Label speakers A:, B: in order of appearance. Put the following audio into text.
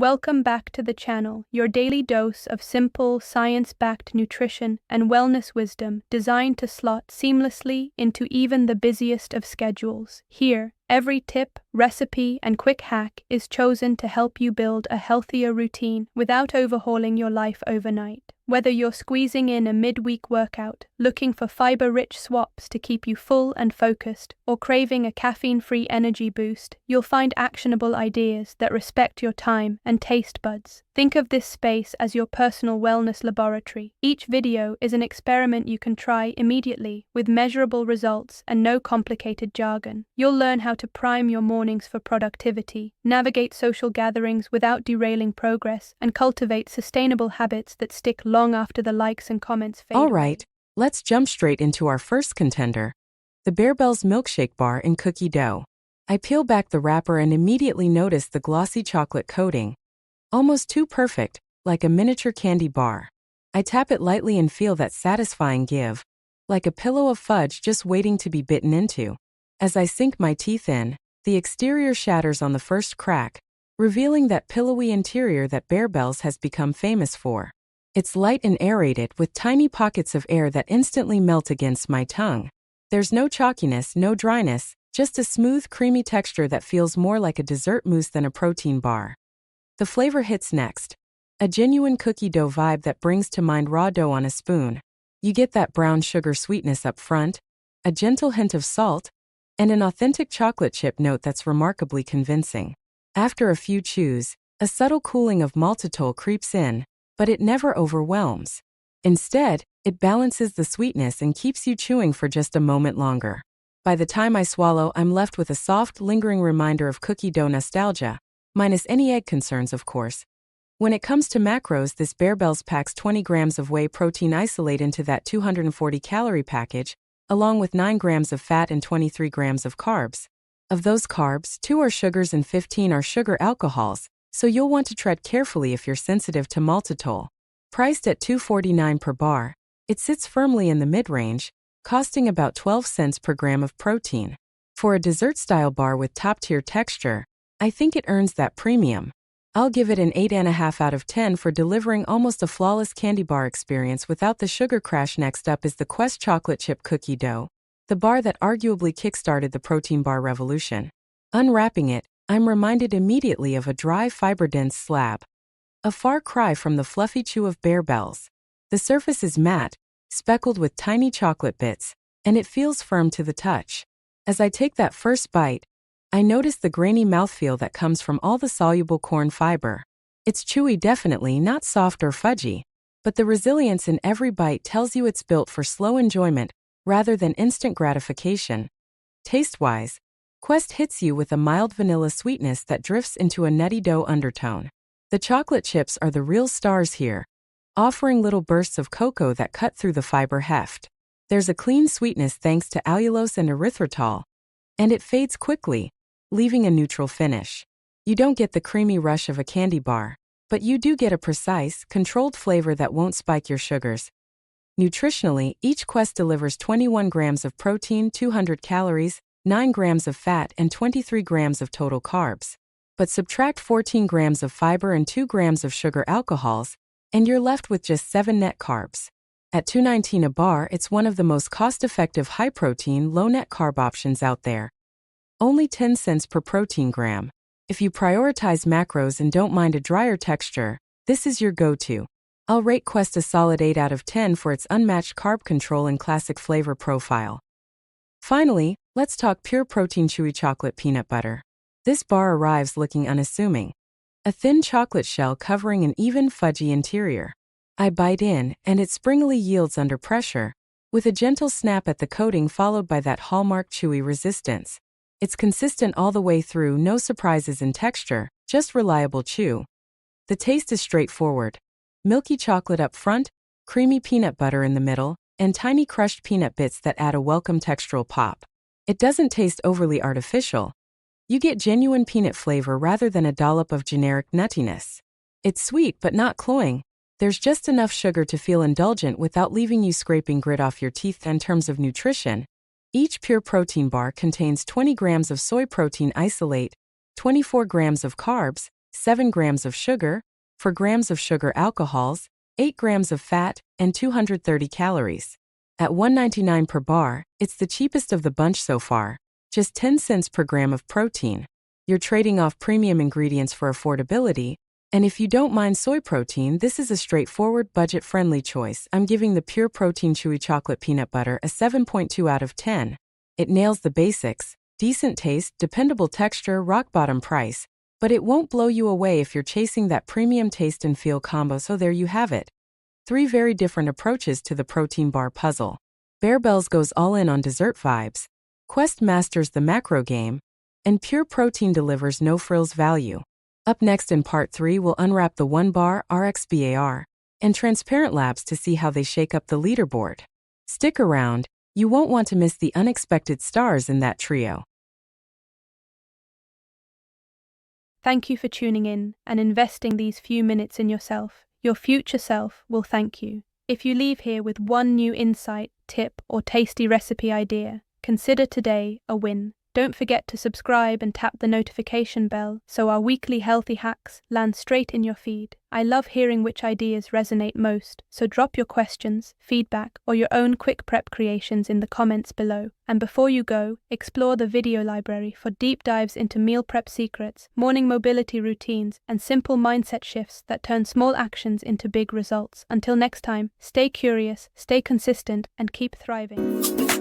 A: Welcome back to the channel, your daily dose of simple, science-backed nutrition and wellness wisdom designed to slot seamlessly into even the busiest of schedules. Here, every tip, recipe, and quick hack is chosen to help you build a healthier routine without overhauling your life overnight. Whether you're squeezing in a midweek workout, looking for fiber-rich swaps to keep you full and focused, or craving a caffeine-free energy boost, you'll find actionable ideas that respect your time and taste buds. Think of this space as your personal wellness laboratory. Each video is an experiment you can try immediately, with measurable results and no complicated jargon. You'll learn how to prime your mornings for productivity, navigate social gatherings without derailing progress, and cultivate sustainable habits that stick long after the likes and comments fade away.
B: All right, let's jump straight into our first contender, the Barbell's milkshake bar in cookie dough. I peel back the wrapper and immediately notice the glossy chocolate coating. Almost too perfect, like a miniature candy bar. I tap it lightly and feel that satisfying give, like a pillow of fudge just waiting to be bitten into. As I sink my teeth in, the exterior shatters on the first crack, revealing that pillowy interior that Barbell's has become famous for. It's light and aerated with tiny pockets of air that instantly melt against my tongue. There's no chalkiness, no dryness, just a smooth, creamy texture that feels more like a dessert mousse than a protein bar. The flavor hits next. A genuine cookie dough vibe that brings to mind raw dough on a spoon. You get that brown sugar sweetness up front, a gentle hint of salt, and an authentic chocolate chip note that's remarkably convincing. After a few chews, a subtle cooling of maltitol creeps in, but it never overwhelms. Instead, it balances the sweetness and keeps you chewing for just a moment longer. By the time I swallow, I'm left with a soft, lingering reminder of cookie dough nostalgia, minus any egg concerns, of course. When it comes to macros, this Barbell's packs 20 grams of whey protein isolate into that 240-calorie package, along with 9 grams of fat and 23 grams of carbs. Of those carbs, 2 are sugars and 15 are sugar alcohols, so you'll want to tread carefully if you're sensitive to maltitol. Priced at $2.49 per bar, it sits firmly in the mid-range, costing about 12 cents per gram of protein. For a dessert-style bar with top-tier texture, I think it earns that premium. I'll give it an 8.5 out of 10 for delivering almost a flawless candy bar experience without the sugar crash. Next up is the Quest chocolate chip cookie dough, the bar that arguably kickstarted the protein bar revolution. Unwrapping it, I'm reminded immediately of a dry, fiber-dense slab. A far cry from the fluffy chew of Barbell's. The surface is matte, speckled with tiny chocolate bits, and it feels firm to the touch. As I take that first bite, I notice the grainy mouthfeel that comes from all the soluble corn fiber. It's chewy, definitely not soft or fudgy, but the resilience in every bite tells you it's built for slow enjoyment rather than instant gratification. Taste-wise, Quest hits you with a mild vanilla sweetness that drifts into a nutty dough undertone. The chocolate chips are the real stars here, offering little bursts of cocoa that cut through the fiber heft. There's a clean sweetness thanks to allulose and erythritol, and it fades quickly, leaving a neutral finish. You don't get the creamy rush of a candy bar, but you do get a precise, controlled flavor that won't spike your sugars. Nutritionally, each Quest delivers 21 grams of protein, 200 calories, 9 grams of fat, and 23 grams of total carbs. But subtract 14 grams of fiber and 2 grams of sugar alcohols, and you're left with just 7 net carbs. At $2.19 a bar, it's one of the most cost-effective high-protein, low-net carb options out there. Only 10 cents per protein gram. If you prioritize macros and don't mind a drier texture, this is your go-to. I'll rate Quest a solid 8 out of 10 for its unmatched carb control and classic flavor profile. Finally, let's talk pure protein chewy chocolate peanut butter. This bar arrives looking unassuming. A thin chocolate shell covering an even fudgy interior. I bite in, and it springily yields under pressure, with a gentle snap at the coating followed by that hallmark chewy resistance. It's consistent all the way through, no surprises in texture, just reliable chew. The taste is straightforward. Milky chocolate up front, creamy peanut butter in the middle, and tiny crushed peanut bits that add a welcome textural pop. It doesn't taste overly artificial. You get genuine peanut flavor rather than a dollop of generic nuttiness. It's sweet but not cloying. There's just enough sugar to feel indulgent without leaving you scraping grit off your teeth. In terms of nutrition, each pure protein bar contains 20 grams of soy protein isolate, 24 grams of carbs, 7 grams of sugar, 4 grams of sugar alcohols, 8 grams of fat, and 230 calories. At $1.99 per bar, it's the cheapest of the bunch so far, just 10 cents per gram of protein. You're trading off premium ingredients for affordability, and if you don't mind soy protein, this is a straightforward, budget-friendly choice. I'm giving the Pure Protein Chewy Chocolate Peanut Butter a 7.2 out of 10. It nails the basics: decent taste, dependable texture, rock-bottom price. But it won't blow you away if you're chasing that premium taste and feel combo, so there you have it. 3 very different approaches to the protein bar puzzle. Bearbells goes all in on dessert vibes, Quest masters the macro game, and Pure Protein delivers no-frills value. Up next in Part 3, we'll unwrap the 1-bar RXBAR and Transparent Labs to see how they shake up the leaderboard. Stick around, you won't want to miss the unexpected stars in that trio.
A: Thank you for tuning in and investing these few minutes in yourself. Your future self will thank you. If you leave here with one new insight, tip, or tasty recipe idea, consider today a win. Don't forget to subscribe and tap the notification bell so our weekly healthy hacks land straight in your feed. I love hearing which ideas resonate most, so drop your questions, feedback, or your own quick prep creations in the comments below. And before you go, explore the video library for deep dives into meal prep secrets, morning mobility routines, and simple mindset shifts that turn small actions into big results. Until next time, stay curious, stay consistent, and keep thriving.